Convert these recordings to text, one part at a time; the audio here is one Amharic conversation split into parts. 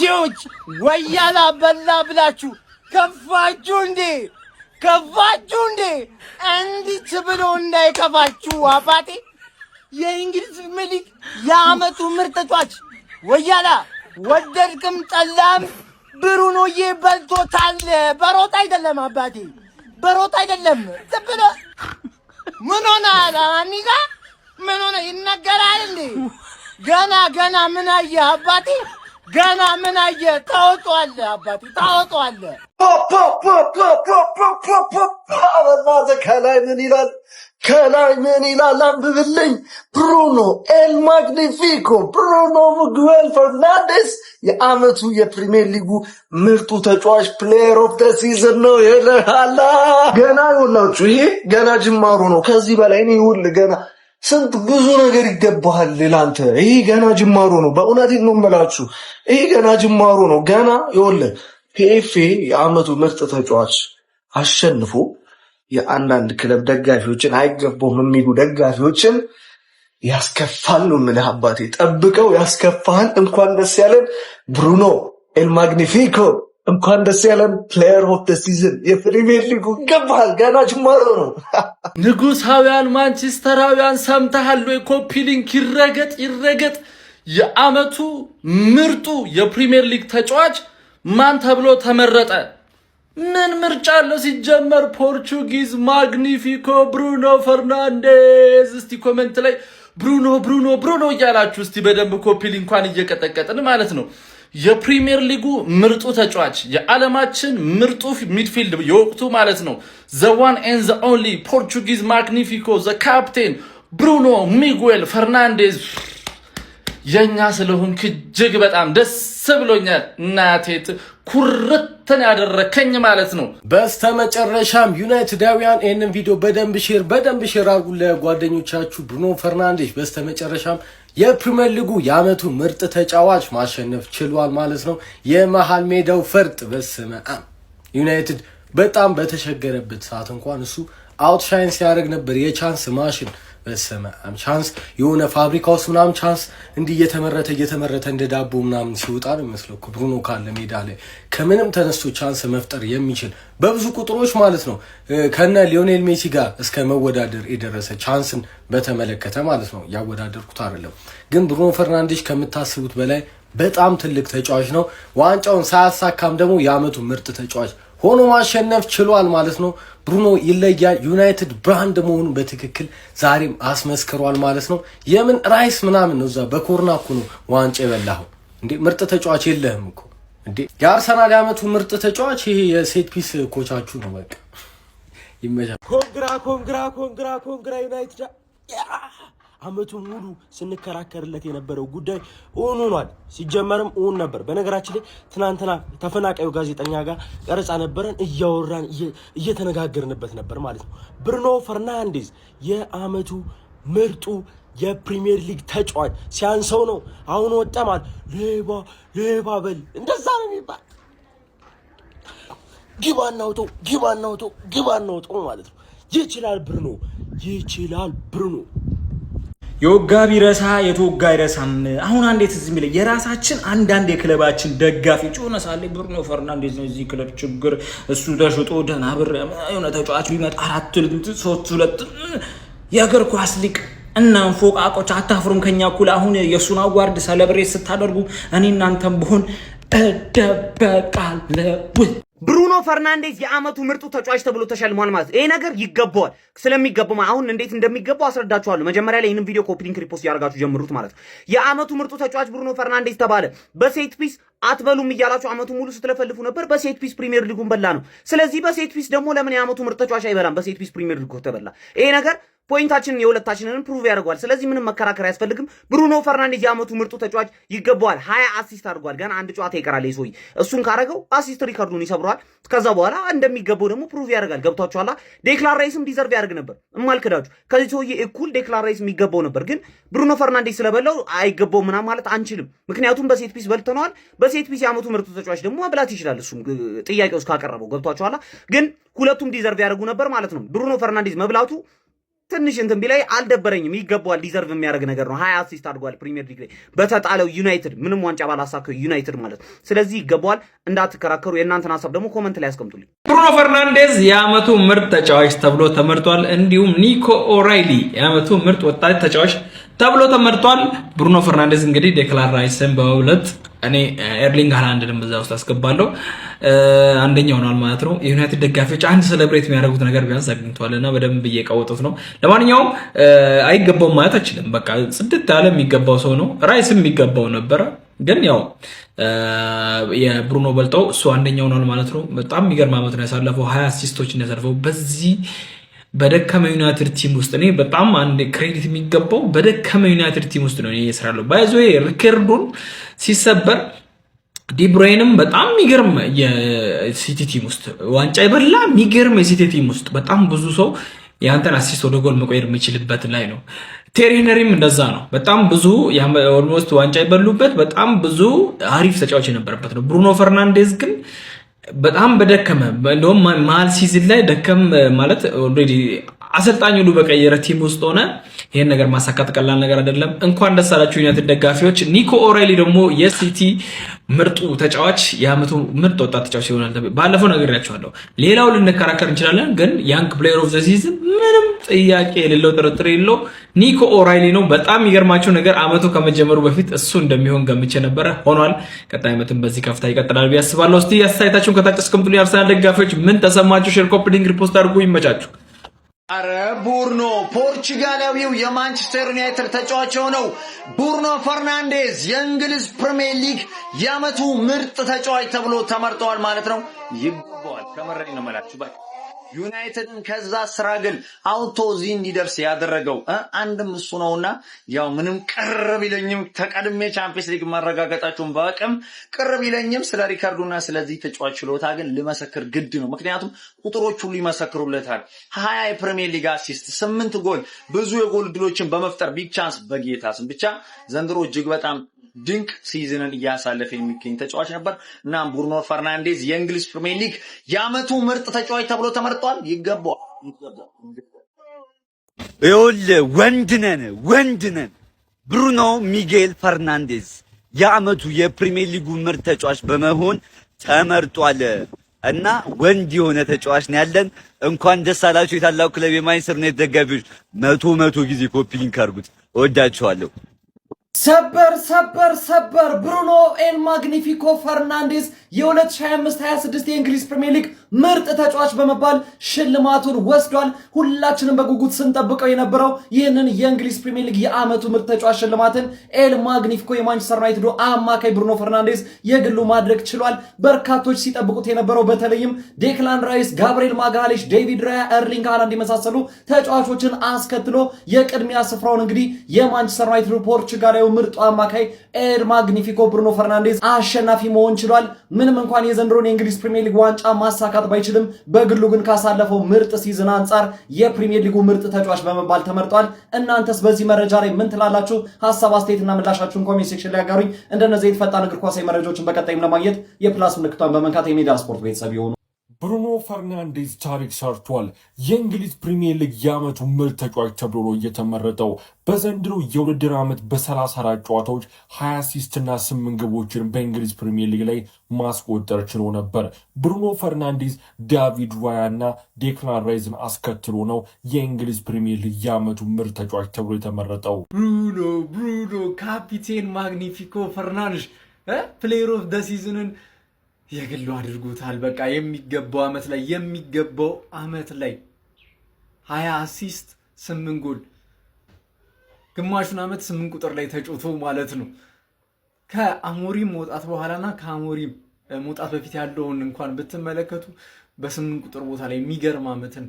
አባቴዎች ወያላ በላ ብላችሁ ከፋችሁ እንዴ? እንዲህ ብሎ እንዳይከፋችሁ አባቴ። የእንግሊዝ ፕሪሚየር የዓመቱ ምርጥ ተጫዋች ወያላ ወደድክም ጠላም ብሩኖዬ በልቶታል። በሮጥ አይደለም አባቴ፣ በሮጥ አይደለም። ዝም ብሎ ምን ሆነ አኒጋ? ምን ሆነ ይነገራል እንዴ? ገና ምን አየህ አባቴ? ገና ምን አየህ? ታወጣዋለህ አባቴ፣ ታወጣዋለህ። ከላይ ምን ይላል? አንብብልኝ። ብሩኖ ኤል ማግኒፊኮ ብሩኖ ሚጉኤል ፈርናንዴስ የዓመቱ የፕሪሚየር ሊጉ ምርጡ ተጫዋች ፕሌየር ኦፍ ደ ሲዝን ነው ይላል። ገና ይኸውላችሁ ይሄ ገና ጅማሩ ነው። ከዚህ በላይ እኔ ይኸውልህ ገና ስንት ብዙ ነገር ይገባሃል ላንተ። ይሄ ገና ጅማሩ ነው። በእውነት ነው የምላችሁ፣ ይሄ ገና ጅማሩ ነው። ገና ይኸውልህ ፒኤፍኤ የዓመቱ ምርጥ ተጫዋች አሸንፎ የአንዳንድ ክለብ ደጋፊዎችን አይገባውም የሚሉ ደጋፊዎችን ያስከፋል ነው የምልህ አባቴ። ጠብቀው ያስከፋል። እንኳን ደስ ያለን ብሩኖ ኤል ማግኒፊኮ፣ እንኳን ደስ ያለን ፕሌየር ኦፍ ደ ሲዝን። የፕሪሚየር ሊጉ ይገባሃል፣ ገና ጅማሮ ነው። ንጉሳውያን ማንቸስተራውያን ሰምተሃል ወይ? ኮፒ ሊንክ ይረገጥ። የዓመቱ ምርጡ የፕሪሚየር ሊግ ተጫዋች ማን ተብሎ ተመረጠ? ምን ምርጫ አለው ሲጀመር? ፖርቹጊዝ ማግኒፊኮ ብሩኖ ፈርናንዴዝ። እስቲ ኮሜንት ላይ ብሩኖ እያላችሁ እስቲ በደንብ ኮፒ ሊንኳን እየቀጠቀጥን ማለት ነው። የፕሪሚየር ሊጉ ምርጡ ተጫዋች፣ የዓለማችን ምርጡ ሚድፊልድ የወቅቱ ማለት ነው። ዘ ዋን ኤንድ ዘ ኦንሊ ፖርቹጊዝ ማግኒፊኮ ዘ ካፕቴን ብሩኖ ሚጉኤል ፈርናንዴዝ። የኛ ስለሆንክ እጅግ በጣም ደስ ብሎኛል። እናቴት ኩርትን ያደረከኝ ማለት ነው። በስተመጨረሻም ዩናይትዳውያን ይህንን ቪዲዮ በደንብ ሼር አድርጉ ለጓደኞቻችሁ። ብሩኖ ፈርናንዴዝ በስተመጨረሻም የፕሪሚየር ሊጉ የዓመቱ ምርጥ ተጫዋች ማሸነፍ ችሏል ማለት ነው። የመሃል ሜዳው ፈርጥ በስመ አብ ዩናይትድ በጣም በተሸገረበት ሰዓት እንኳን እሱ አውትሻይን ሲያደርግ ነበር። የቻንስ ማሽን በስመ አብ ቻንስ የሆነ ፋብሪካ ውስጥ ምናምን ቻንስ እንዲህ እየተመረተ እንደ ዳቦ ምናምን ሲወጣ ነው የሚመስለው። ብሩኖ ካለ ሜዳ ላይ ከምንም ተነስቶ ቻንስ መፍጠር የሚችል በብዙ ቁጥሮች ማለት ነው። ከነ ሊዮኔል ሜሲ ጋር እስከ መወዳደር የደረሰ ቻንስን በተመለከተ ማለት ነው። ያወዳደርኩት አይደለም ግን ብሩኖ ፈርናንዴዝ ከምታስቡት በላይ በጣም ትልቅ ተጫዋች ነው። ዋንጫውን ሳያሳካም ደግሞ የዓመቱ ምርጥ ተጫዋች ሆኖ ማሸነፍ ችሏል ማለት ነው። ብሩኖ ይለያል። ዩናይትድ ብራንድ መሆኑን በትክክል ዛሬም አስመስክሯል ማለት ነው። የምን ራይስ ምናምን ነው? እዛ በኮርና እኮ ነው ዋንጫ የበላኸው እንዴ? ምርጥ ተጫዋች የለህም እኮ እንዴ? የአርሰናል የዓመቱ ምርጥ ተጫዋች ይሄ የሴት ፒስ ኮቻችሁ ነው። በቃ ይመቻል። ኮንግራ ዩናይትድ ዓመቱ ሙሉ ስንከራከርለት የነበረው ጉዳይ እውን ሆኗል። ሲጀመርም እውን ነበር። በነገራችን ላይ ትናንትና ተፈናቃዩ ጋዜጠኛ ጋር ቀረጻ ነበረን፣ እያወራን እየተነጋገርንበት ነበር ማለት ነው። ብሩኖ ፈርናንዴዝ የዓመቱ ምርጡ የፕሪሚየር ሊግ ተጫዋች ሲያንሰው ነው አሁን ወጣማል። ሌባ በል እንደዛ ነው የሚባል። ግባናውቶ ማለት ነው። ይችላል ብሩኖ የወጋ ቢረሳ የተወጋ አይረሳም። አሁን አንዴት እዚህ የሚለው የራሳችን አንዳንድ የክለባችን ደጋፊዎች ሆነ ሳለ ብሩኖ ፈርናንዴዝ ነው እዚህ ክለብ ችግር፣ እሱ ተሽጦ ደህና ብር የሆነ ተጫዋች ቢመጣ 4-2 የእግር ኳስ ሊቅ እና ፎቃቆች አታፍሩም? ከኛ እኩል አሁን የሱን አዋርድ ሰለብሬት ስታደርጉ እኔ እናንተም ብሆን እደበቃለሁ። ብሩኖ ፈርናንዴዝ የዓመቱ ምርጡ ተጫዋች ተብሎ ተሸልሟል ማለት ነው። ይሄ ነገር ይገባዋል። ስለሚገባው አሁን እንዴት እንደሚገባው አስረዳችኋለሁ። መጀመሪያ ላይ ይሄንን ቪዲዮ ኮፒ ሊንክ ሪፖስት ያደርጋችሁ ጀምሩት ማለት ነው። የዓመቱ ምርጡ ተጫዋች ብሩኖ ፈርናንዴዝ ተባለ። በሴት ፒስ አትበሉም እያላችሁ ዓመቱ ሙሉ ስትለፈልፉ ነበር። በሴት ፒስ ፕሪሚየር ሊጉን በላ ነው። ስለዚህ በሴት ፒስ ደግሞ ለምን የዓመቱ ምርጥ ተጫዋች አይበላም? በሴት ፒስ ፕሪሚየር ሊጉ ተበላ። ይሄ ነገር ፖይንታችንን የሁለታችንን ፕሩቭ ያደርጋል። ስለዚህ ምንም መከራከር አያስፈልግም። ብሩኖ ፈርናንዴዝ የዓመቱ ምርጡ ተጫዋች ይገባዋል። 20 አሲስት አድርጓል። ገና አንድ ጨዋታ ይቀራል። ይሶይ እሱን ካረገው አሲስት ሪካርዱን ይሰብረዋል። ከዛ በኋላ እንደሚገባው ደግሞ ፕሩቭ ያደርጋል። ገብቷችኋል? ዴክላን ራይስም ዲዘርቭ ያደርግ ነበር። እማልክዳችሁ ከዚህ ሰውዬ እኩል ዴክላን ራይስ የሚገባው ነበር። ግን ብሩኖ ፈርናንዴዝ ስለበላው አይገባው ምናምን ማለት አንችልም። ምክንያቱም በሴት ፒስ በልተነዋል። በሴት ፒስ የዓመቱ ምርጡ ተጫዋች ደግሞ መብላት ይችላል። እሱም ጥያቄው እስካቀረበው ገብቷችኋል? ግን ሁለቱም ዲዘርቭ ያደርጉ ነበር ማለት ነው። ብሩኖ ፈርናንዴዝ መብላቱ ትንሽ እንትን ቢላይ አልደበረኝም። ይገባዋል፣ ዲዘርቭ የሚያደርግ ነገር ነው። 20 አሲስት አድርጓል ፕሪሚየር ሊግ ላይ በተጣለው ዩናይትድ፣ ምንም ዋንጫ ባላሳከው ዩናይትድ ማለት። ስለዚህ ይገባዋል። እንዳትከራከሩ። የእናንተን ሀሳብ ደግሞ ኮመንት ላይ አስቀምጡልኝ። ብሩኖ ፈርናንዴዝ የዓመቱ ምርጥ ተጫዋች ተብሎ ተመርጧል። እንዲሁም ኒኮ ኦራይሊ የዓመቱ ምርጥ ወጣት ተጫዋች ተብሎ ተመርጧል። ብሩኖ ፈርናንዴዝ እንግዲህ ዴክላን ራይስን በሁለት እኔ ኤርሊንግ ሃላንድን በዛ ውስጥ አስገባለሁ አንደኛው ሆኗል ማለት ነው። የዩናይትድ ደጋፊዎች አንድ ሴሌብሬት የሚያደርጉት ነገር ቢያንስ አግኝቷልና በደንብ እየቀወጡት ነው። ለማንኛውም አይገባውም ማለት አይችልም። በቃ ጽድት ያለ የሚገባው ሰው ነው። ራይስም የሚገባው ነበረ፣ ግን ያው የብሩኖ በልጠው እሱ አንደኛው ሆኗል ማለት ነው። በጣም የሚገርም ዓመት ነው ያሳለፈው። 20 አሲስቶችን ያሳለፈው በዚህ በደከመ ዩናይትድ ቲም ውስጥ እኔ በጣም አንድ ክሬዲት የሚገባው በደከመ ዩናይትድ ቲም ውስጥ ነው እየሰራለው። ባይዞ ሪከርዱን ሲሰበር ዲብሮይንም በጣም የሚገርም የሲቲ ቲም ውስጥ ዋንጫ ይበላ የሚገርም የሲቲ ቲም ውስጥ በጣም ብዙ ሰው ያንተን አሲስት ወደ ጎል መቀየር የሚችልበት ላይ ነው። ቴሪ ሄነሪም እንደዛ ነው። በጣም ብዙ ኦልሞስት ዋንጫ ይበሉበት በጣም ብዙ አሪፍ ተጫዋች የነበረበት ነው። ብሩኖ ፈርናንዴዝ ግን በጣም በደከመ እንደውም መሀል ሲዝን ላይ ደከም ማለት ኦልሬዲ አሰልጣኙ ሁሉ በቀየረ ቲም ውስጥ ሆነ ይሄን ነገር ማሳካት ቀላል ነገር አይደለም። እንኳን ደስ አላችሁ ዩናይትድ ደጋፊዎች። ኒኮ ኦራይሊ ደግሞ የሲቲ ምርጡ ተጫዋች የዓመቱ ምርጥ ወጣት ተጫዋች ይሆናል። ባለፈው ነግሬያችኋለሁ። ሌላው ልንከራከር እንችላለን፣ ግን ያንግ ፕሌየር ኦፍ ዘ ሲዝን ምንም ጥያቄ የሌለው ጥርጥር የለው ኒኮ ኦራይሊ ነው። በጣም የሚገርማችሁ ነገር ዓመቱ ከመጀመሩ በፊት እሱ እንደሚሆን ገምቼ ነበረ፣ ሆኗል። ቀጣይ ዓመትም በዚህ ከፍታ ይቀጥላል ብዬ አስባለሁ። እስቲ አስተያየታችሁን ከታች አስቀምጡልኝ። የአርሰናል ደጋፊዎች ምን ተሰማችሁ? ሼር፣ ኮፒ ሊንክ፣ ሪፖስት አድርጉ። ይመቻችሁ። አረ ቡርኖ ፖርቹጋላዊው የማንቸስተር ዩናይትድ ተጫዋች ሆነው ቡርኖ ፈርናንዴዝ የእንግሊዝ ፕሪሚየር ሊግ የዓመቱ ምርጥ ተጫዋች ተብሎ ተመርጠዋል ማለት ነው። ይገባዋል። ከመረኝ ነው መላችሁ ባይ ዩናይትድን ከዛ ስራ ግን አውቶ እዚህ እንዲደርስ ያደረገው አንድም እሱ ነውና ያው ምንም ቅርብ ይለኝም ተቀድሜ ቻምፒየንስ ሊግ ማረጋገጣቸውን ባቀም ቅርብ ይለኝም ስለ ሪካርዶና ስለዚህ ተጫዋች ችሎታ ግን ልመሰክር ግድ ነው። ምክንያቱም ቁጥሮቹ ሁሉ ይመሰክሩለታል። 20 የፕሪሚየር ሊግ አሲስት፣ 8 ጎል፣ ብዙ የጎል ድሎችን በመፍጠር ቢግ ቻንስ በጌታ ስም ብቻ ዘንድሮ እጅግ በጣም ድንቅ ሲዝንን እያሳለፈ የሚገኝ ተጫዋች ነበር እና ብሩኖ ፈርናንዴዝ የእንግሊዝ ፕሪሚየር ሊግ የዓመቱ ምርጥ ተጫዋች ተብሎ ተመርጧል። ይገባዋል። ወንድነን ብሩኖ ሚጌል ፈርናንዴዝ የዓመቱ የፕሪሚየር ሊጉ ምርጥ ተጫዋች በመሆን ተመርጧል እና ወንድ የሆነ ተጫዋች ነው ያለን። እንኳን ደስ አላችሁ የታላቁ ክለብ የማንቸስተር ዩናይትድ ደጋፊዎች። መቶ ጊዜ ኮፒ ሊንክ አድርጉት። እወዳችኋለሁ። ሰበር ብሩኖ ኤል ማግኒፊኮ ፈርናንዴዝ የ2025-26 የእንግሊዝ ፕሪሚየር ሊግ ምርጥ ተጫዋች በመባል ሽልማቱን ወስዷል። ሁላችንም በጉጉት ስንጠብቀው የነበረው ይህንን የእንግሊዝ ፕሪሚየር ሊግ የዓመቱ ምርጥ ተጫዋች ሽልማትን ኤል ማግኒፊኮ የማንቸስተር ዩናይትድ አማካይ ብሩኖ ፈርናንዴዝ የግሉ ማድረግ ችሏል። በርካቶች ሲጠብቁት የነበረው በተለይም ዴክላን ራይስ፣ ጋብሪኤል ማጋሌሽ፣ ዴቪድ ራያ፣ ኤርሊንግ ሃላንድ የመሳሰሉ ተጫዋቾችን አስከትሎ የቅድሚያ ስፍራውን እንግዲህ የማንቸስተር ዩናይትድ ፖርቹጋላዊ ምርጡ አማካይ ኤል ማግኒፊኮ ብሩኖ ፈርናንዴዝ አሸናፊ መሆን ችሏል። ምንም እንኳን የዘንድሮን የእንግሊዝ ፕሪሚየር ሊግ ዋንጫ ማሳካት ባይችልም በግሉ ግን ካሳለፈው ምርጥ ሲዝን አንጻር የፕሪሚየር ሊጉ ምርጥ ተጫዋች በመባል ተመርጧል። እናንተስ በዚህ መረጃ ላይ ምን ትላላችሁ? ሐሳብ አስተያየትና ምላሻችሁን ኮሜንት ሴክሽን ላይ አጋሩኝ። እንደነዚህ ፈጣን እግር ኳሳዊ መረጃዎችን በቀጣይም ለማግኘት የፕላስ ምልክቷን በመንካት የሜዳ ስፖርት ቤተሰብ ይሁኑ። ብሩኖ ፈርናንዴዝ ታሪክ ሰርቷል። የእንግሊዝ ፕሪሚየር ሊግ የዓመቱ ምርጥ ተጫዋች ተብሎ ነው እየተመረጠው። በዘንድሮ የውድድር ዓመት በ34 ጨዋታዎች 20 አሲስትና 8 ግቦችን በእንግሊዝ ፕሪሚየር ሊግ ላይ ማስቆጠር ችሎ ነበር። ብሩኖ ፈርናንዴዝ ዳቪድ ራያ እና ዴክላን ራይስን አስከትሎ ነው የእንግሊዝ ፕሪሚየር ሊግ የዓመቱ ምርጥ ተጫዋች ተብሎ የተመረጠው። ብሩኖ ካፒቴን ማግኒፊኮ ፈርናንዴዝ ፕሌየር ኦፍ ደ ሲዝንን የግሉ አድርጎታል። በቃ የሚገባው ዓመት ላይ 20 አሲስት 8 ጎል ግማሹን ዓመት 8 ቁጥር ላይ ተጫውቶ ማለት ነው። ከአሞሪም መውጣት በኋላና ከአሞሪም መውጣት በፊት ያለውን እንኳን ብትመለከቱ በ8 ቁጥር ቦታ ላይ የሚገርም ዓመትን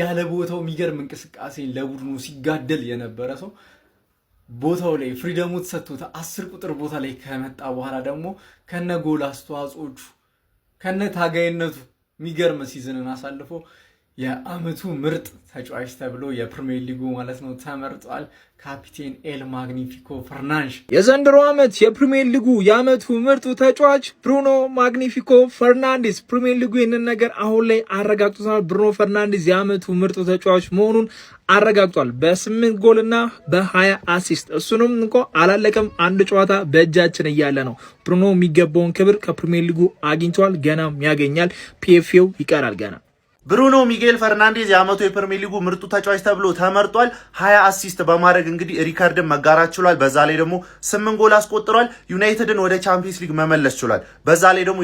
ያለ ቦታው የሚገርም እንቅስቃሴ ለቡድኑ ሲጋደል የነበረ ሰው ቦታው ላይ ፍሪደሙ ተሰጥቶት 10 ቁጥር ቦታ ላይ ከመጣ በኋላ ደግሞ ከነ ጎል አስተዋጽኦቹ ከነ ታጋይነቱ የሚገርም ሲዝንን አሳልፎ የአመቱ ምርጥ ተጫዋች ተብሎ የፕሪሚየር ሊጉ ማለት ነው ተመርጧል። ካፒቴን ኤል ማግኒፊኮ ፈርናንዴዝ። የዘንድሮ አመት የፕሪሚየር ሊጉ የአመቱ ምርጡ ተጫዋች ብሩኖ ማግኒፊኮ ፈርናንዴዝ። ፕሪሚየር ሊጉ ይህንን ነገር አሁን ላይ አረጋግጧል። ብሩኖ ፈርናንዴዝ የአመቱ ምርጡ ተጫዋች መሆኑን አረጋግጧል። በ8 ጎል እና በ20 አሲስት። እሱንም እንኳ አላለቀም፣ አንድ ጨዋታ በእጃችን እያለ ነው። ብሩኖ የሚገባውን ክብር ከፕሪሚየር ሊጉ አግኝቷል፣ ገናም ያገኛል። ፒኤፍኤው ይቀራል ገና። ብሩኖ ሚጌል ፈርናንዴዝ የአመቱ የፕሪሚየር ሊጉ ምርጡ ተጫዋች ተብሎ ተመርጧል። 20 አሲስት በማድረግ እንግዲህ ሪካርድን መጋራት ችሏል። በዛ ላይ ደግሞ 8 ጎል አስቆጥሯል። ዩናይትድን ወደ ቻምፒየንስ ሊግ መመለስ ችሏል። በዛ ላይ ደግሞ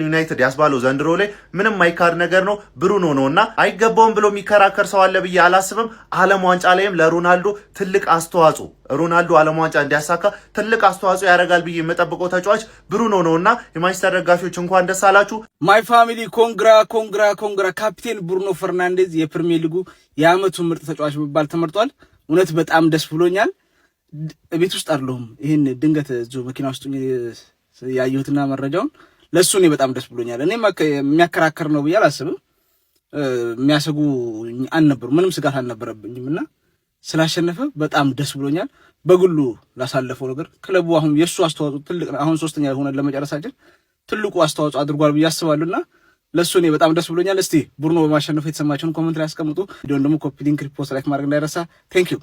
ዩናይትድ ያስባለው ዘንድሮ ላይ ምንም ማይካድ ነገር ነው ብሩኖ ነውና አይገባውም ብሎ የሚከራከር ሰው አለ ብዬ አላስብም። ዓለም ዋንጫ ላይም ለሮናልዶ ትልቅ አስተዋጽኦ ሮናልዶ ዓለም ዋንጫ እንዲያሳካ ትልቅ አስተዋጽኦ ያደርጋል ብዬ የምጠብቀው ተጫዋች ብሩኖ ነውና የማንቸስተር ደጋፊዎች እንኳን ደስ አላችሁ። ማይ ፋሚሊ ኮንግራ ካፒቴን ብሩኖ ፈርናንዴዝ የፕሪሚየር ሊጉ የአመቱ ምርጥ ተጫዋች በመባል ተመርጧል። እውነት በጣም ደስ ብሎኛል። ቤት ውስጥ አይደለሁም፣ ይሄን ድንገት እዚሁ መኪና ውስጥ ያየሁትና መረጃውን ለሱ እኔ በጣም ደስ ብሎኛል። እኔ የሚያከራከር ነው ብዬ አላስብም። የሚያሰጉ አልነበሩ፣ ምንም ስጋት አልነበረብኝምና ስላሸነፈ በጣም ደስ ብሎኛል። በግሉ ላሳለፈው ነገር ክለቡ አሁን የሱ አስተዋጽኦ ትልቅ ነው። አሁን ሶስተኛ ሆነን ለመጨረሳችን ትልቁ አስተዋጽኦ አድርጓል ብዬ አስባለሁና ለሱ እኔ በጣም ደስ ብሎኛል። እስቲ ብሩኖ በማሸነፉ የተሰማችሁን ኮሜንት ላይ አስቀምጡ። ቪዲዮን ደግሞ ኮፒ ሊንክ፣ ሪፖስት፣ ላይክ ማድረግ እንዳይረሳ። ቴንክ ዩ።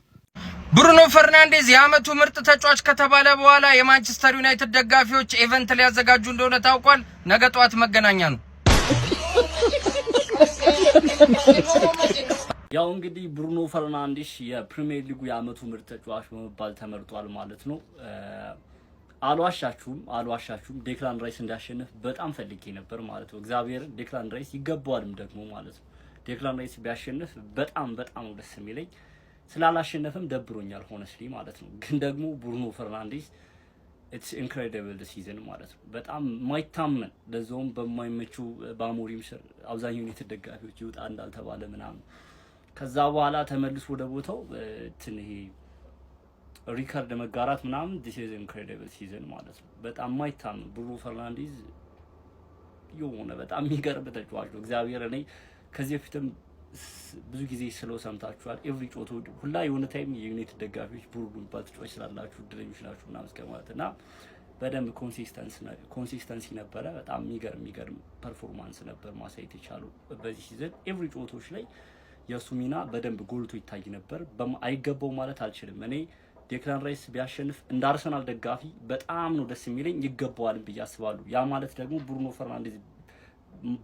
ብሩኖ ፈርናንዴዝ የአመቱ ምርጥ ተጫዋች ከተባለ በኋላ የማንቸስተር ዩናይትድ ደጋፊዎች ኢቨንት ሊያዘጋጁ እንደሆነ ታውቋል። ነገ ጠዋት መገናኛ ነው። ያው እንግዲህ ብሩኖ ፈርናንዴዝ የፕሪሚየር ሊጉ የአመቱ ምርጥ ተጫዋች በመባል ተመርጧል ማለት ነው። አልዋሻችሁም ዴክላን ራይስ እንዲያሸንፍ በጣም ፈልጌ ነበር ማለት ነው። እግዚአብሔር ዴክላን ራይስ ይገባዋልም ደግሞ ማለት ነው። ዴክላን ራይስ ቢያሸንፍ በጣም ደስ የሚለኝ፣ ስላላሸነፈም ደብሮኛል ሆነስሊ ማለት ነው። ግን ደግሞ ብሩኖ ፈርናንዴዝ ኢትስ ኢንክሬዲብል ሲዝን ማለት ነው። በጣም ማይታመን ለዛውም በማይመቹ በአሞሪም ስር አብዛኛው ዩናይትድ ደጋፊዎች ይውጣ እንዳልተባለ ምናምን ከዛ በኋላ ተመልሶ ወደ ቦታው ይሄ ሪካርድ መጋራት ምናምን this is incredible season ማለት ነው። በጣም ማይታመን ብሩኖ ፈርናንዴዝ የሆነ በጣም የሚገርም ተጫዋች ነው። እግዚአብሔር እኔ ከዚህ በፊትም ብዙ ጊዜ ስለው ሰምታችኋል። ኤቭሪ ጮቶ ሁላ የሆነ ታይም የዩናይትድ ደጋፊዎች ብሩኖ ባል ተጫዋች ስላላችሁ እድለኞች ናችሁ እና እስከማለትና በደንብ ኮንሲስተንሲ ነበረ። በጣም የሚገርም ፐርፎርማንስ ነበር ማሳየት የቻሉ በዚህ ሲዝን። ኤቭሪ ጮቶች ላይ የሱ ሚና በደንብ ጎልቶ ይታይ ነበር። አይገባው ማለት አልችልም። እኔ ዴክላን ራይስ ቢያሸንፍ እንደ አርሰናል ደጋፊ በጣም ነው ደስ የሚለኝ፣ ይገባዋል ብዬ አስባለሁ። ያ ማለት ደግሞ ብሩኖ ፈርናንዴዝ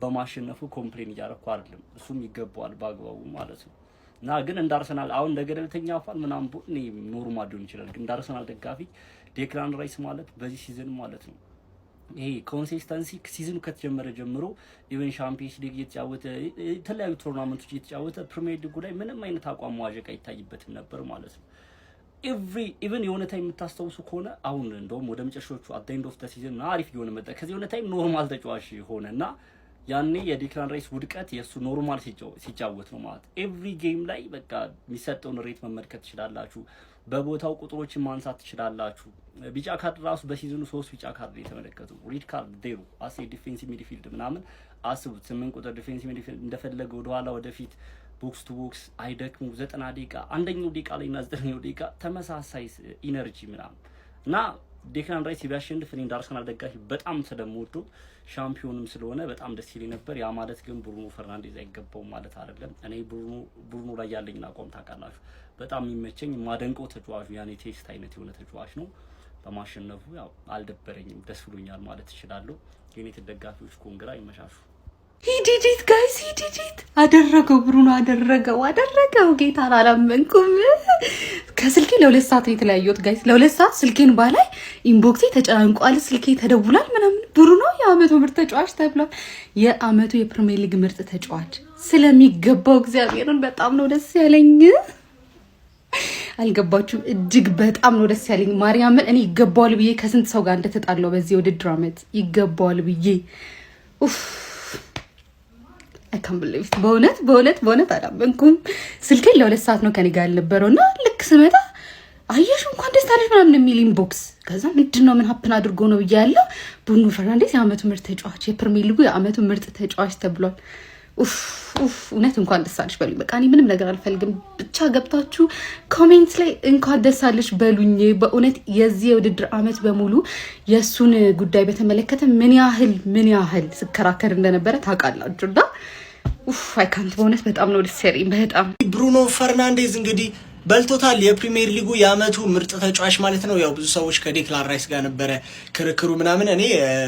በማሸነፉ ኮምፕሌን እያደረኩ አይደለም፣ እሱም ይገባዋል በአግባቡ ማለት ነው። እና ግን እንደ አርሰናል አሁን እንደ ገደልተኛ አፋል ምናምን እኔ ኖርማል ሊሆን ይችላል። ግን እንደ አርሰናል ደጋፊ ዴክላን ራይስ ማለት በዚህ ሲዝን ማለት ነው ይሄ ኮንሲስተንሲ ሲዝኑ ከተጀመረ ጀምሮ ኢቨን ሻምፒየንስ ሊግ እየተጫወተ የተለያዩ ቶርናመንቶች እየተጫወተ ፕሪሚየር ሊጉ ላይ ምንም አይነት አቋም መዋዠቅ አይታይበትም ነበር ማለት ነው። ኢቨን የሆነ ታይም የምታስታውሱ ከሆነ አሁን እንደውም ወደ መጨረሻዎቹ አት ኤንድ ኦፍ ዘ ሲዝን አሪፍ የሆነ መጣ። ከዚህ የሆነ ታይም ኖርማል ተጫዋች ሆነና ያኔ የዴክላን ራይስ ውድቀት የሱ ኖርማል ሲጫወት ነው ማለት። ኤቭሪ ጌም ላይ በቃ የሚሰጠውን ሬት መመልከት ትችላላችሁ። በቦታው ቁጥሮችን ማንሳት ትችላላችሁ። ቢጫ ካርድ ራሱ በሲዝኑ 3 ቢጫ ካርድ የተመለከቱ ሪድ ካርድ ዴሩ አሴ ዲፌንሲቭ ሚድፊልድ ምናምን አስቡት። 8 ቁጥር ዲፌንሲቭ ሚድፊልድ እንደፈለገ ወደ ኋላ ወደፊት ቦክስ ቱ ቦክስ አይደክሙ 90 ደቂቃ አንደኛው ደቂቃ ላይ እና 9ኛው ደቂቃ ተመሳሳይ ኢነርጂ ምናምን እና ዴክላን ራይስ ቢያሸንፍ እኔ እንደ አርሰናል ደጋፊ በጣም ስለምወደው ሻምፒዮንም ስለሆነ በጣም ደስ ይለኝ ነበር። ያ ማለት ግን ብሩኖ ፈርናንዴዝ አይገባውም ማለት አይደለም። እኔ ብሩኖ ላይ ያለኝን አቋም ታውቃላችሁ። በጣም የሚመቸኝ ማደንቀው ተጫዋቹ ያኔ ቴስት አይነት የሆነ ተጫዋች ነው። በማሸነፉ ያው አልደበረኝም፣ ደስ ብሎኛል ማለት እችላለሁ። የዩናይትድ ደጋፊዎች ኮንግራ ይመሻሹ። ሂዲዲት ጋይስ ሂዲዲት አደረገው፣ ብሩኖ አደረገው። ጌታን አላመንኩም። ከስልኬ ለ2 ሰዓት ነው የተለያየሁት ጋይስ። ለ2 ሰዓት ስልኬን ባላይ ኢንቦክሴ ተጨናንቋል፣ ስልኬ ተደውሏል ምናምን። ብሩኖ የአመቱ ምርጥ ተጫዋች ተብሏል። የአመቱ የፕሪሚየር ሊግ ምርጥ ተጫዋች ስለሚገባው እግዚአብሔርን በጣም ነው ደስ ያለኝ። አልገባችሁም? እጅግ በጣም ነው ደስ ያለኝ። ማርያምን እኔ ይገባዋል ብዬ ከስንት ሰው ጋር እንደተጣለው በዚህ ውድድር አመት ይገባዋል ብዬ አይካምብልኝ። በእውነት አላመንኩም። ስልኬን ለ2 ሰዓት ነው ከኔ ጋር ያልነበረውና ልክ ስመጣ አየሽ እንኳን ደስ አለሽ ምናምን የሚል ኢንቦክስ። ከዛ ምንድነው ምን ሀፕን አድርጎ ነው ብያለሁ። ብሩኖ ፈርናንዴዝ የአመቱ ምርጥ ተጫዋች፣ የፕሪሚየር ሊጉ የአመቱ ምርጥ ተጫዋች ተብሏል። እውነት እንኳን ደስ አለሽ በሉኝ። በቃ እኔ ምንም ነገር አልፈልግም። ብቻ ገብታችሁ ኮሜንት ላይ እንኳን ደስ አለሽ በሉኝ። በእውነት የዚህ የውድድር አመት በሙሉ የእሱን ጉዳይ በተመለከተ ምን ያህል ስከራከር እንደነበረ ታውቃላችሁና አይካንት በእውነት በጣም ነው ደስ ያለኝ። በጣም ብሩኖ ፈርናንዴዝ እንግዲህ በልቶታል የፕሪሚየር ሊጉ የአመቱ ምርጥ ተጫዋች ማለት ነው። ያው ብዙ ሰዎች ከዴክላን ራይስ ጋር ነበረ ክርክሩ ምናምን። እኔ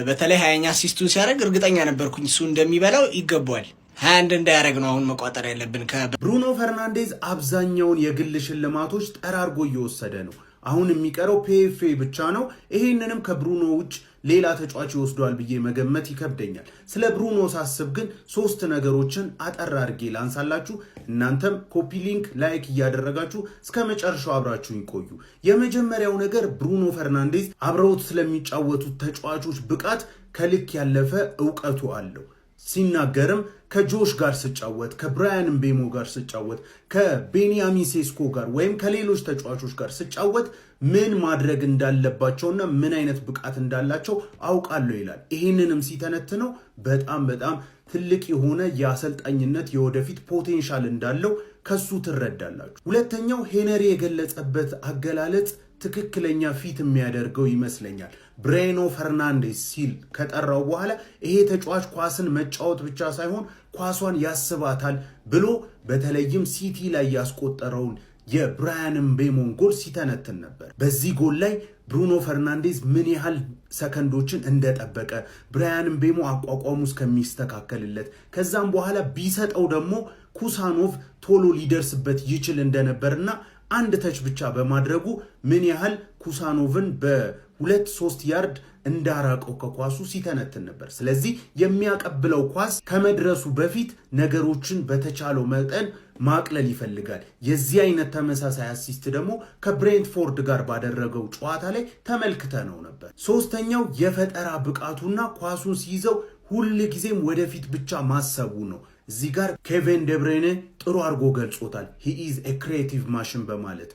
በተለይ 20ኛ አሲስቱን ሲያደርግ እርግጠኛ ነበርኩኝ እሱ እንደሚበላው ይገባዋል። 21 እንዳያደርግ ነው አሁን መቋጠር ያለብን። ብሩኖ ፈርናንዴዝ አብዛኛውን የግል ሽልማቶች ጠራርጎ እየወሰደ ነው። አሁን የሚቀረው ፒኤፍኤ ብቻ ነው። ይሄንንም ከብሩኖ ውጭ ሌላ ተጫዋች ይወስዷል ብዬ መገመት ይከብደኛል። ስለ ብሩኖ ሳስብ ግን 3 ነገሮችን አጠር አድርጌ ላንሳላችሁ። እናንተም ኮፒ ሊንክ ላይክ እያደረጋችሁ እስከ መጨረሻው አብራችሁኝ ቆዩ። የመጀመሪያው ነገር ብሩኖ ፈርናንዴዝ አብረውት ስለሚጫወቱት ተጫዋቾች ብቃት ከልክ ያለፈ እውቀቱ አለው። ሲናገርም ከጆሽ ጋር ስጫወት፣ ከብራያን ምቤሞ ጋር ስጫወት፣ ከቤንያሚን ሴስኮ ጋር ወይም ከሌሎች ተጫዋቾች ጋር ስጫወት ምን ማድረግ እንዳለባቸውና ምን አይነት ብቃት እንዳላቸው አውቃለሁ ይላል። ይህንንም ሲተነትነው በጣም ትልቅ የሆነ የአሰልጣኝነት የወደፊት ፖቴንሻል እንዳለው ከሱ ትረዳላችሁ። ሁለተኛው ሄነሪ የገለጸበት አገላለጽ ትክክለኛ ፊት የሚያደርገው ይመስለኛል። ብሩኖ ፈርናንዴዝ ሲል ከጠራው በኋላ ይሄ ተጫዋች ኳስን መጫወት ብቻ ሳይሆን ኳሷን ያስባታል ብሎ በተለይም ሲቲ ላይ ያስቆጠረውን የብራያን ምቤሞን ጎል ሲተነትን ነበር። በዚህ ጎል ላይ ብሩኖ ፈርናንዴዝ ምን ያህል ሰከንዶችን እንደጠበቀ ብራያን ምቤሞ አቋቋሙ እስከሚስተካከልለት ከዛም በኋላ ቢሰጠው ደግሞ ኩሳኖቭ ቶሎ ሊደርስበት ይችል እንደነበርና አንድ ተች ብቻ በማድረጉ ምን ያህል ኩሳኖቭን በ2-3 ያርድ እንዳራቀው ከኳሱ ሲተነትን ነበር። ስለዚህ የሚያቀብለው ኳስ ከመድረሱ በፊት ነገሮችን በተቻለው መጠን ማቅለል ይፈልጋል። የዚህ አይነት ተመሳሳይ አሲስት ደግሞ ከብሬንትፎርድ ጋር ባደረገው ጨዋታ ላይ ተመልክተነው ነበር። ሶስተኛው የፈጠራ ብቃቱና ኳሱን ሲይዘው ሁል ጊዜም ወደፊት ብቻ ማሰቡ ነው። እዚህ ጋር ኬቨን ደብሬነ ጥሩ አድርጎ ገልጾታል። he is a creative machine በማለት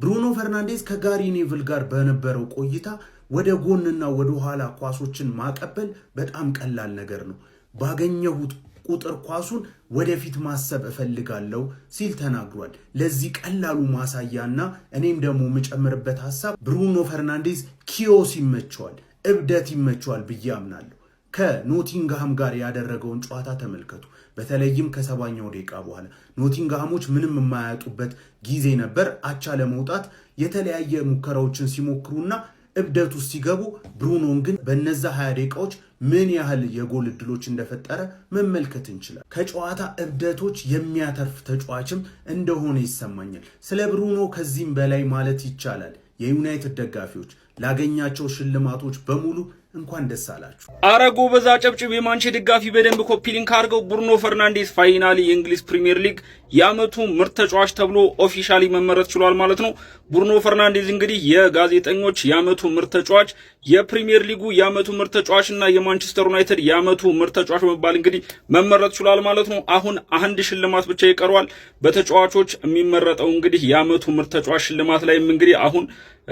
ብሩኖ ፈርናንዴዝ ከጋሪ ኔቭል ጋር በነበረው ቆይታ ወደ ጎንና ወደ ኋላ ኳሶችን ማቀበል በጣም ቀላል ነገር ነው። ባገኘሁት ቁጥር ኳሱን ወደፊት ማሰብ እፈልጋለሁ ሲል ተናግሯል። ለዚህ ቀላሉ ማሳያና እኔም ደግሞ የምጨምርበት ሐሳብ ብሩኖ ፈርናንዴዝ ኪዮስ ይመቸዋል፣ እብደት ይመቸዋል ብዬ አምናለሁ። ከኖቲንግሃም ጋር ያደረገውን ጨዋታ ተመልከቱ። በተለይም ከ70ኛው ደቂቃ በኋላ ኖቲንግሃሞች ምንም የማያጡበት ጊዜ ነበር። አቻ ለመውጣት የተለያየ ሙከራዎችን ሲሞክሩና እብደቱ ሲገቡ ብሩኖን ግን በነዛ 20 ደቂቃዎች ምን ያህል የጎል እድሎች እንደፈጠረ መመልከት እንችላለን። ከጨዋታ እብደቶች የሚያተርፍ ተጫዋችም እንደሆነ ይሰማኛል። ስለ ብሩኖ ከዚህም በላይ ማለት ይቻላል። የዩናይትድ ደጋፊዎች ላገኛቸው ሽልማቶች በሙሉ እንኳን ደስ አላችሁ። አረ ጎበዝ አጨብጭብ። የማንቼ ደጋፊ በደንብ ኮፒ ሊንክ አድርገው። ብሩኖ ፈርናንዴዝ ፋይናሊ የእንግሊዝ ፕሪሚየር ሊግ የአመቱ ምርጥ ተጫዋች ተብሎ ኦፊሻሊ መመረጥ ችሏል ማለት ነው። ብሩኖ ፈርናንዴዝ እንግዲህ የጋዜጠኞች የአመቱ ምርጥ ተጫዋች፣ የፕሪሚየር ሊጉ የአመቱ ምርጥ ተጫዋች እና የማንቸስተር ዩናይትድ የአመቱ ምርጥ ተጫዋች መባል እንግዲህ መመረጥ ችሏል ማለት ነው። አሁን አንድ ሽልማት ብቻ ይቀረዋል። በተጫዋቾች የሚመረጠው እንግዲህ የአመቱ ምርጥ ተጫዋች ሽልማት ላይም እንግዲህ አሁን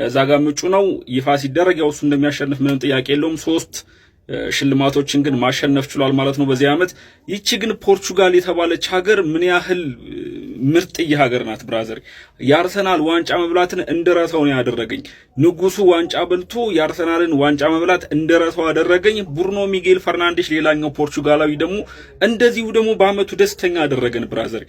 ዛጋ ምጩ ነው ይፋ ሲደረግ ያው እሱ እንደሚያሸንፍ ምንም ጥያቄ የለውም። 3 ሽልማቶችን ግን ማሸነፍ ችሏል ማለት ነው በዚህ አመት። ይቺ ግን ፖርቹጋል የተባለች ሀገር ምን ያህል ምርጥዬ ሀገር ናት ብራዘር። የአርሰናል ዋንጫ መብላትን እንደረሳው ነው ያደረገኝ። ንጉሱ ዋንጫ በልቶ የአርሰናልን ዋንጫ መብላት እንደረሳው አደረገኝ። ብሩኖ ሚጌል ፈርናንዴዝ ሌላኛው ፖርቹጋላዊ ደግሞ እንደዚሁ ደግሞ በአመቱ ደስተኛ አደረገን ብራዘር።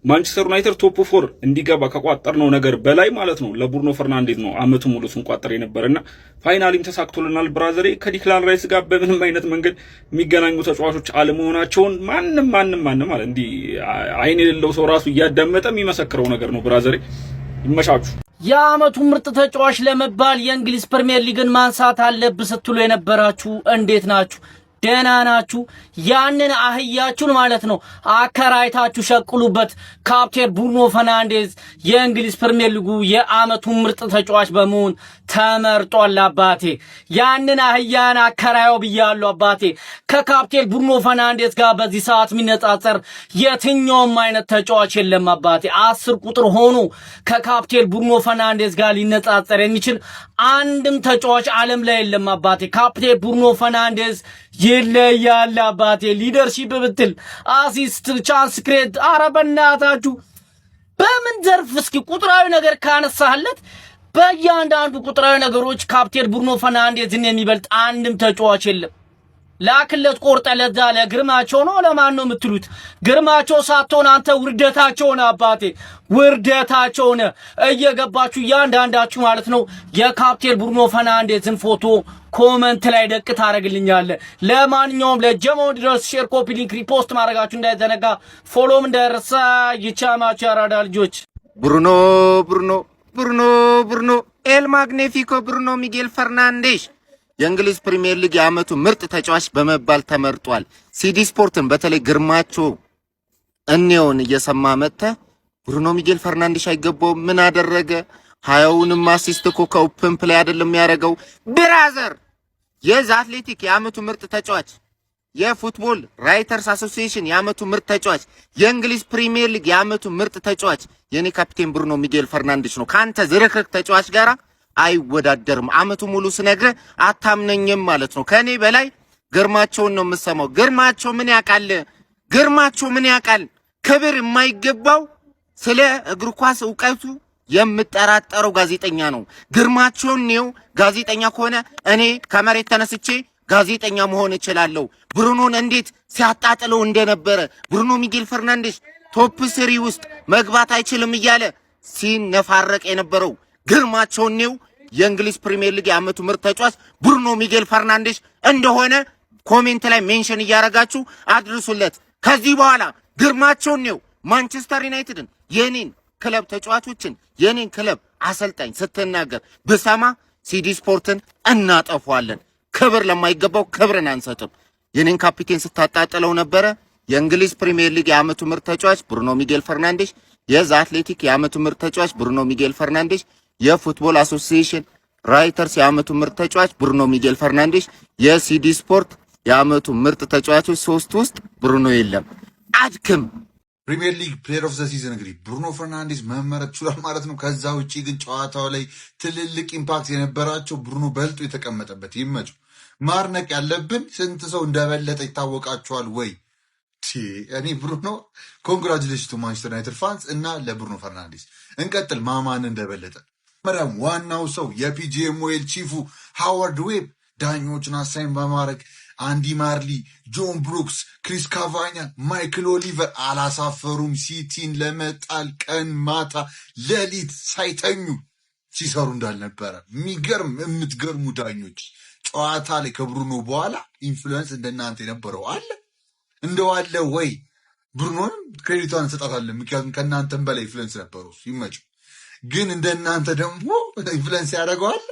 ማንቸስተር ዩናይትድ ቶፕ 4 እንዲገባ ከቋጠርነው ነገር በላይ ማለት ነው ለብሩኖ ፈርናንዴዝ ነው አመቱ ሙሉ ስንቋጠር የነበረና ፋይናሊም ተሳክቶልናል ብራዘሬ። ከዲክላን ራይስ ጋር በምንም አይነት መንገድ የሚገናኙ ተጫዋቾች አለመሆናቸውን ማንም ማለት እንዲህ አይን የሌለው ሰው ራሱ እያዳመጠ የሚመሰክረው ነገር ነው ብራዘሬ። ይመሻችሁ። የአመቱ ምርጥ ተጫዋች ለመባል የእንግሊዝ ፕሪሚየር ሊግን ማንሳት አለብህ ስትሉ የነበራችሁ እንዴት ናችሁ? ደህና ናችሁ? ያንን አህያችሁን ማለት ነው አከራይታችሁ ሸቅሉበት። ካፕቴን ብሩኖ ፈርናንዴዝ የእንግሊዝ ፕሪሚየር ሊጉ የአመቱ ምርጥ ተጫዋች በመሆን ተመርጧል። አባቴ ያንን አህያን አከራየው ብያለሁ አባቴ። ከካፕቴን ብሩኖ ፈርናንዴዝ ጋር በዚህ ሰዓት የሚነጻጸር የትኛውም አይነት ተጫዋች የለም አባቴ። 10 ቁጥር ሆኖ ከካፕቴን ብሩኖ ፈርናንዴዝ ጋር ሊነጻጸር የሚችል አንድም ተጫዋች ዓለም ላይ የለም አባቴ። ካፕቴን ብሩኖ ፈርናንዴዝ ይለያል አባቴ። ሊደርሺፕ ብትል አሲስት፣ ቻንስ ክሬት፣ ኧረ በእናታችሁ በምን ዘርፍ እስኪ ቁጥራዊ ነገር ካነሳህለት በእያንዳንዱ ቁጥራዊ ነገሮች ካፕቴን ብሩኖ ፈርናንዴዝን የሚበልጥ አንድም ተጫዋች የለም። ላክለት ቆርጠለት ለግርማቸው ነው ለማን ነው የምትሉት? ግርማቸው ሳትሆን አንተ ውርደታቸው ነው አባቴ፣ ውርደታቸው ነው። እየገባችሁ እያንዳንዳችሁ ማለት ነው የካፕቴን ብሩኖ ፈርናንዴዝን ፎቶ ኮመንት ላይ ደቅ ታረግልኛለህ። ለማንኛውም ለጀሞ ድረስ ሼር፣ ኮፒ ሊንክ፣ ሪፖስት ማድረጋችሁ እንዳይዘነጋ፣ ፎሎም እንዳይረሳ። ይቻማችሁ ያራዳ ልጆች። ብሩኖ ብሩኖ ብሩኖ ብሩኖ ኤል ማግኒፊኮ ብሩኖ ሚጌል ፈርናንዴዝ የእንግሊዝ ፕሪሚየር ሊግ የዓመቱ ምርጥ ተጫዋች በመባል ተመርጧል። ሲዲ ስፖርትን በተለይ ግርማቸው እኔውን እየሰማ መጥተ ብሩኖ ሚጌል ፈርናንዴዝ አይገባውም ምን አደረገ? 20ውንም አሲስት እኮ ከኦፕን ፕሌይ አይደለም የሚያደርገው ብራዘር። የዛ አትሌቲክ የዓመቱ ምርጥ ተጫዋች፣ የፉትቦል ራይተርስ አሶሲዬሽን የዓመቱ ምርጥ ተጫዋች፣ የእንግሊዝ ፕሪሚየር ሊግ የዓመቱ ምርጥ ተጫዋች የኔ ካፕቴን ብሩኖ ሚጌል ፈርናንዴዝ ነው። ካንተ ዝርክርክ ተጫዋች ጋራ አይወዳደርም። ዓመቱ ሙሉ ስነግረ አታምነኝም ማለት ነው። ከኔ በላይ ግርማቸውን ነው የምሰማው። ግርማቸው ምን ያውቃል? ግርማቸው ምን ያውቃል? ክብር የማይገባው ስለ እግር ኳስ ዕውቀቱ የምጠራጠረው ጋዜጠኛ ነው። ግርማቸውን ነው ጋዜጠኛ ከሆነ እኔ ከመሬት ተነስቼ ጋዜጠኛ መሆን እችላለሁ። ብሩኖን እንዴት ሲያጣጥለው እንደነበረ ብሩኖ ሚጌል ፈርናንዴዝ ቶፕ 3 ውስጥ መግባት አይችልም እያለ ሲነፋረቅ የነበረው ግርማቸው ነው የእንግሊዝ ፕሪሚየር ሊግ የዓመቱ ምርጥ ተጫዋች ብሩኖ ሚጌል ፈርናንዴዝ እንደሆነ ኮሜንት ላይ ሜንሽን እያረጋችሁ አድርሱለት። ከዚህ በኋላ ግርማቸው ነው ማንቸስተር ዩናይትድን የኔን ክለብ ተጫዋቾችን የኔን ክለብ አሰልጣኝ ስትናገር ብሰማ ሲዲ ስፖርትን እናጠፋለን። ክብር ለማይገባው ክብርን አንሰጥም። የኔን ካፒቴን ስታጣጥለው ነበረ። የእንግሊዝ ፕሪሚየር ሊግ የዓመቱ ምርጥ ተጫዋች ብሩኖ ሚጌል ፈርናንዴዝ፣ የዛ አትሌቲክ የዓመቱ ምርጥ ተጫዋች ብሩኖ ሚጌል ፈርናንዴዝ፣ የፉትቦል አሶሲዬሽን ራይተርስ የዓመቱ ምርጥ ተጫዋች ብሩኖ ሚጌል ፈርናንዴዝ፣ የሲዲ ስፖርት የዓመቱ ምርጥ ተጫዋቾች 3 ውስጥ ብሩኖ የለም። አድክም። ፕሪሚየር ሊግ ፕሌየር ኦፍ ዘ ሲዝን እንግዲህ ብሩኖ ፈርናንዴዝ መመረጥ ችሏል ማለት ነው። ከዛ ውጪ ግን ጨዋታው ላይ ትልልቅ ኢምፓክት የነበራቸው ብሩኖ በልጦ የተቀመጠበት ይመቸው። ማርነቅ ያለብን ስንት ሰው እንደበለጠ ይታወቃቸዋል ወይ? እኔ ብሩኖ ኮንግራጁሌሽን ቱ ማንቸስተር ዩናይትድ ፋንስ እና ለብሩኖ ፈርናንዴዝ። እንቀጥል ማማን እንደበለጠ መሪያም ዋናው ሰው የፒጂኤምኤል ቺፉ ሃዋርድ ዌብ ዳኞችን አሳይን በማድረግ አንዲ ማርሊ፣ ጆን ብሩክስ፣ ክሪስ ካቫኛ፣ ማይክል ኦሊቨር አላሳፈሩም። ሲቲን ለመጣል ቀን ማታ ሌሊት ሳይተኙ ሲሰሩ እንዳልነበረ የሚገርም የምትገርሙ ዳኞች። ጨዋታ ላይ ከብሩኖ በኋላ ኢንፍሉዌንስ እንደናንተ የነበረው አለ እንደው አለ ወይ? ብሩኖን ክሬዲቷን እንሰጣታለን፣ ምክንያቱም ከእናንተም በላይ ኢንፍሉዌንስ ነበረው። ይመጭው። ግን እንደናንተ ደግሞ ኢንፍሉዌንስ ያደርገዋል።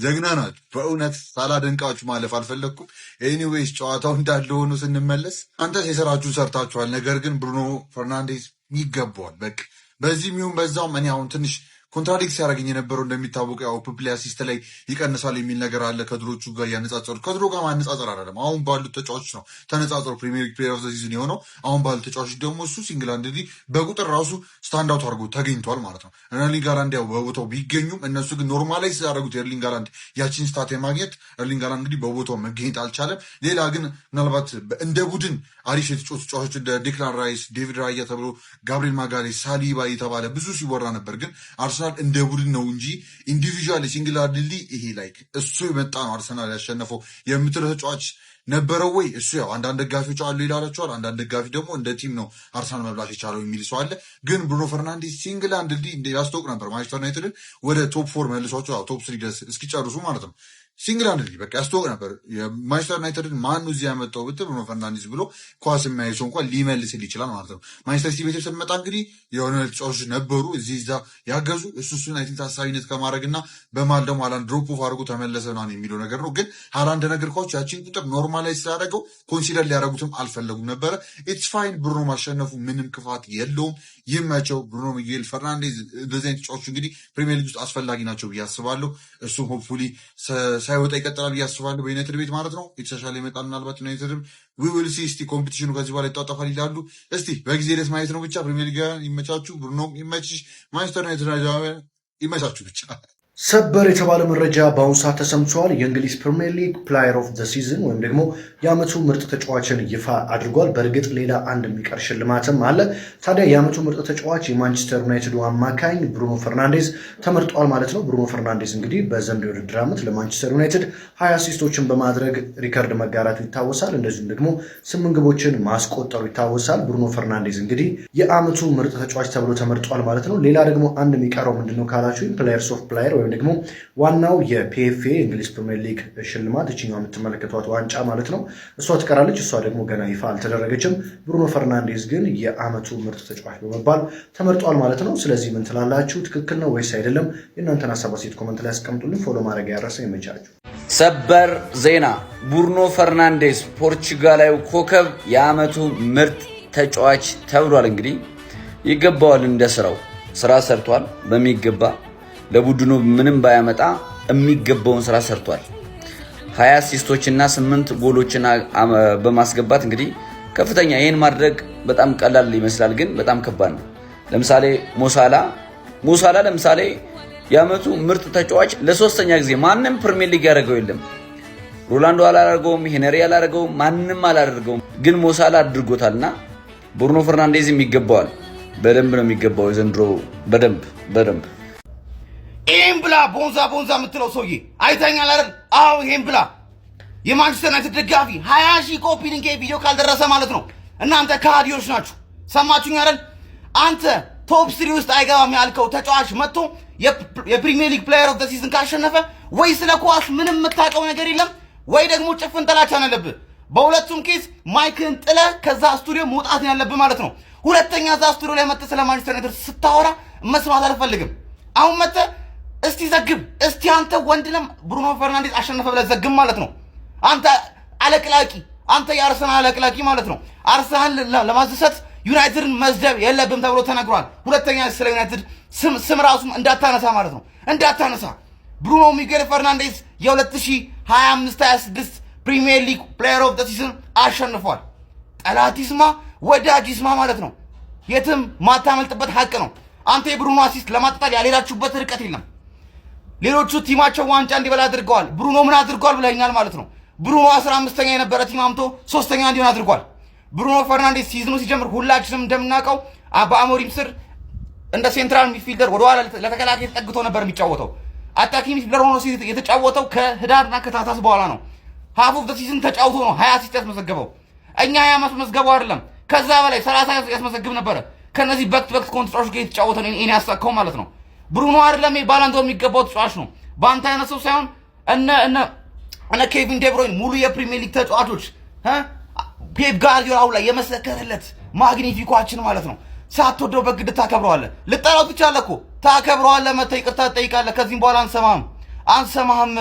ጀግና ናችሁ በእውነት ሳላደንቃችሁ ማለፍ አልፈለግኩም። ኤኒዌይስ ጨዋታው እንዳለ ሆኖ ስንመለስ አንተስ የሰራችሁን ሰርታችኋል። ነገር ግን ብሩኖ ፈርናንዴዝ ይገባዋል። በቃ በዚህም ይሁን በዛውም እኔ አሁን ትንሽ ኮንትራዲክት ሲያደርገኝ የነበረው እንደሚታወቀው ያው ፕሌይ አሲስት ላይ ይቀንሳል የሚል ነገር አለ። ከድሮቹ ጋር እያነጻጸሩ ከድሮ ጋር ማነጻጸር አይደለም። አሁን ባሉት ተጫዋቾች ነው ተነጻጽሮ ፕሪሚየር ሊግ ፕሌየር ኦፍ ዘ ሲዝን የሆነው። አሁን ባሉት ተጫዋቾች ደግሞ እሱ ሲንግል ሃንድሊ በቁጥር ራሱ ስታንድ አውት አድርጎ ተገኝቷል ማለት ነው። ኤርሊንግ ሃላንድ ያው በቦታው ቢገኙም እነሱ ግን ኖርማላይዝ ያደረጉት ኤርሊንግ ሃላንድ ያቺን ስታት የማግኘት ኤርሊንግ ሃላንድ እንግዲህ በቦታው መገኘት አልቻለም። ሌላ ግን ምናልባት እንደ ቡድን አሪፍ የተጫወቱ ተጫዋቾች እንደ ዴክላን ራይስ፣ ዴቪድ ራያ ተብሎ ጋብሪኤል ማጋሌስ፣ ሳሊባ የተባለ ብዙ ሲወራ ነበር። ግን አርሰናል እንደ ቡድን ነው እንጂ ኢንዲቪዥዋል ሲንግል ሃንድሊ ይሄ ላይክ እሱ የመጣ ነው አርሰናል ያሸነፈው የምትለው ተጫዋች ነበረው ወይ? እሱ ያው አንዳንድ ደጋፊዎች አሉ ይላላቸዋል። አንዳንድ ደጋፊ ደግሞ እንደ ቲም ነው አርሰናል መብላት የቻለው የሚል ሰው አለ። ግን ብሩኖ ፈርናንዴዝ ሲንግል ሃንድሊ ያስታውቅ ነበር ማንቸስተር ዩናይትድን ወደ ቶፕ 4 መልሷቸው ቶፕ 3 ድረስ እስኪጨርሱ ማለት ነው። ሲንግል ሃንድሊ በቃ ያስታውቅ ነበር። የማንቸስተር ዩናይትድን ማን እዚህ ያመጣው ብትል ብሩኖ ፈርናንዴዝ ብሎ ኳስ የሚያይ ሰው እንኳን ሊመልስል ይችላል ማለት ነው። ማንቸስተር ሲቲ ቤት ስንመጣ እንግዲህ የሆነ ተጫዋቾች ነበሩ እዚህ እዛ ያገዙ እሱን አይ ቲንክ ታሳቢነት ከማድረግና በማል ደግሞ ሃላንድ ድሮፕ ኦፍ አድርጎ ተመለሰ ነው የሚለው ነገር ነው። ግን ሃላንድ ነገር ኳች ያቺን ቁጥር ኖርማላይዝ ስላደረገው ኮንሲደር ሊያደርጉትም አልፈለጉም ነበረ። ኢትስ ፋይን ብሩኖ ማሸነፉ ምንም ክፋት የለውም። ይመቸው። ብሩኖ ሚጌል ፈርናንዴዝ እንደዚህ አይነት ተጫዋቾች እንግዲህ ፕሪሚየር ሊግ ውስጥ አስፈላጊ ናቸው ብዬ አስባለሁ። እሱም ሆፕፉሊ ሳይወጣ ይቀጥላል ብዬ አስባለሁ በዩናይትድ ቤት ማለት ነው። የተሻሻለ ይመጣል ምናልባት ዩናይትድም ዊል ሲ እስቲ ኮምፒቲሽኑ ከዚህ በኋላ ይጣጣፋል ይላሉ። እስቲ በጊዜ ደስ ማየት ነው ብቻ። ፕሪሚየር ሊግ ይመቻችሁ፣ ብሩኖም ይመችሽ፣ ማንቸስተር ዩናይትድ ይመቻችሁ ብቻ። ሰበር የተባለ መረጃ በአሁኑ ሰዓት ተሰምቷል። የእንግሊዝ ፕሪሚየር ሊግ ፕሌየር ኦፍ ዘ ሲዝን ወይም ደግሞ የዓመቱ ምርጥ ተጫዋችን ይፋ አድርጓል። በእርግጥ ሌላ አንድ የሚቀር ሽልማትም አለ። ታዲያ የዓመቱ ምርጥ ተጫዋች የማንቸስተር ዩናይትዱ አማካኝ ብሩኖ ፈርናንዴዝ ተመርጧል ማለት ነው። ብሩኖ ፈርናንዴዝ እንግዲህ በዘንድሮው የውድድር ዓመት ለማንቸስተር ዩናይትድ 20 አሲስቶችን በማድረግ ሪከርድ መጋራቱ ይታወሳል። እንደዚሁም ደግሞ 8 ግቦችን ማስቆጠሩ ይታወሳል። ብሩኖ ፈርናንዴዝ እንግዲህ የዓመቱ ምርጥ ተጫዋች ተብሎ ተመርጧል ማለት ነው። ሌላ ደግሞ አንድ የሚቀረው ምንድነው ካላችሁ ፕሌየርስ ኦፍ ፕሌየር ወይም ደግሞ ዋናው የፒኤፍኤ እንግሊዝ ፕሪሚየር ሊግ ሽልማት እችኛው የምትመለከቷት ዋንጫ ማለት ነው እሷ ትቀራለች። እሷ ደግሞ ገና ይፋ አልተደረገችም። ብሩኖ ፈርናንዴዝ ግን የዓመቱ ምርጥ ተጫዋች በመባል ተመርጧል ማለት ነው። ስለዚህ ምን ትላላችሁ? ትክክል ነው ወይስ አይደለም? የእናንተን ሀሳብ አስተያየት ኮመንት ላይ አስቀምጡልን። ፎሎ ማድረግ ያረሰ ይመቻችሁ። ሰበር ዜና ብሩኖ ፈርናንዴዝ ፖርቹጋላዊ ኮከብ የዓመቱ ምርጥ ተጫዋች ተብሏል። እንግዲህ ይገባዋል። እንደ ስራ ሰርቷል በሚገባ ለቡድኑ ምንም ባያመጣ የሚገባውን ስራ ሰርቷል። 20 አሲስቶችና 8 ጎሎችን በማስገባት እንግዲህ ከፍተኛ ይሄን ማድረግ በጣም ቀላል ይመስላል፣ ግን በጣም ከባድ ነው። ለምሳሌ ሞሳላ ለምሳሌ የዓመቱ ምርጥ ተጫዋች ለሶስተኛ ጊዜ ማንም ፕሪሚየር ሊግ ያደረገው የለም። ሮላንዶ አላደረገውም፣ ሄነሪ አላደረገውም፣ ማንም አላደረገውም፣ ግን ሞሳላ አድርጎታልና ብሩኖ ፈርናንዴዝ ይገባዋል። በደንብ ነው የሚገባው ዘንድሮ በደንብ ይሄን ብላ ቦንዛ የምትለው ሰውዬ አይተኛል አይደል? አዎ ይሄን ብላ የማንቸስተር ዩናይትድ ደጋፊ 20 ሺህ ኮፒ ሊንክ ቪዲዮ ካልደረሰ ማለት ነው እናንተ ከሃዲዎች ናችሁ። ሰማችሁኝ አይደል? አንተ ቶፕ 3 ውስጥ አይገባም ያልከው ተጫዋች መጥቶ የፕሪሚየር ሊግ ፕሌየር ኦፍ ዘ ሲዝን ካሸነፈ ወይ ስለ ኳስ ምንም የምታውቀው ነገር የለም ወይ ደግሞ ጭፍን ጥላቻ ነው ያለብህ። በሁለቱም ኬስ ማይክን ጥለህ ከዛ ስቱዲዮ መውጣት ነው ያለብህ ማለት ነው። ሁለተኛ እዛ ስቱዲዮ ላይ መጥተህ ስለ ማንቸስተር ዩናይትድ ስታወራ መስማት አልፈልግም። አሁን መጥተህ እስቲ ዘግብ። እስቲ አንተ ወንድነም ብሩኖ ፈርናንዴዝ አሸነፈ ብለህ ዘግብ ማለት ነው። አንተ አለቅላቂ፣ አንተ የአርሰናል አለቅላቂ ማለት ነው። አርሰናል ለማስደሰት ዩናይትድን መስደብ የለብም ተብሎ ተነግሯል። ሁለተኛ ስለ ዩናይትድ ስም ራሱ እንዳታነሳ ማለት ነው። እንዳታነሳ። ብሩኖ ሚጌል ፈርናንዴዝ የ2025-26 ፕሪሚየር ሊግ ፕሌየር ኦፍ ዘ ሲዝን አሸንፏል። ጠላት ይስማ ወዳጅ ይስማ ማለት ነው። የትም ማታመልጥበት ሀቅ ነው። አንተ የብሩኖ አሲስት ለማጣጣል ያልሄዳችሁበት ርቀት የለም። ሌሎቹ ቲማቸው ዋንጫ እንዲበላ አድርገዋል። ብሩኖ ምን አድርጓል ብለኛል ማለት ነው። ብሩኖ 15ኛ የነበረ ቲም አምቶ 3ኛ እንዲሆን አድርጓል። ብሩኖ ፈርናንዴዝ ሲዝኑ ሲጀምር ሁላችንም እንደምናውቀው በአሞሪም ስር እንደ ሴንትራል ሚድፊልደር ወደኋላ ለተከላካይ ተጠግቶ ነበር የሚጫወተው። አታኪንግ ሚድፊልደር ሆኖ የተጫወተው ከህዳርና ከታህሳስ በኋላ ነው። ሃፍ ኦፍ ዘ ሲዝን ተጫውቶ ነው 20 አሲስት ያስመዘገበው። እኛ ያስመዘገበው አይደለም ከዛ በላይ 30 ያስመዘግብ ነበረ። ከነዚህ በክት ኮንትራቶች ጋር የተጫወተ ነው እኔ ያሳካው ማለት ነው። ብሩኖ አይደለም ባላንዶ የሚገባው ተጫዋች ነው። በአንተ አይነት ሰው ሳይሆን እነ ኬቪን ዴብሮይን ሙሉ የፕሪሚየር ሊግ ተጫዋቾች ፔፕ ጋርዲዮላ ላይ የመሰከረለት ማግኒፊኮችን ማለት ነው። ሳትወደው በግድ ታከብረዋለህ። ልጠላው ትችላለህ እኮ ታከብረዋለህ። መተህ ይቅርታ ትጠይቃለህ። ከዚህም በኋላ አንሰማህም፣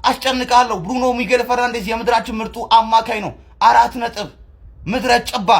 አስጨንቃለሁ። ብሩኖ ሚጌል ፈርናንዴዝ የምድራችን ምርጡ አማካይ ነው። 4 ነጥብ ምድረ ጭባ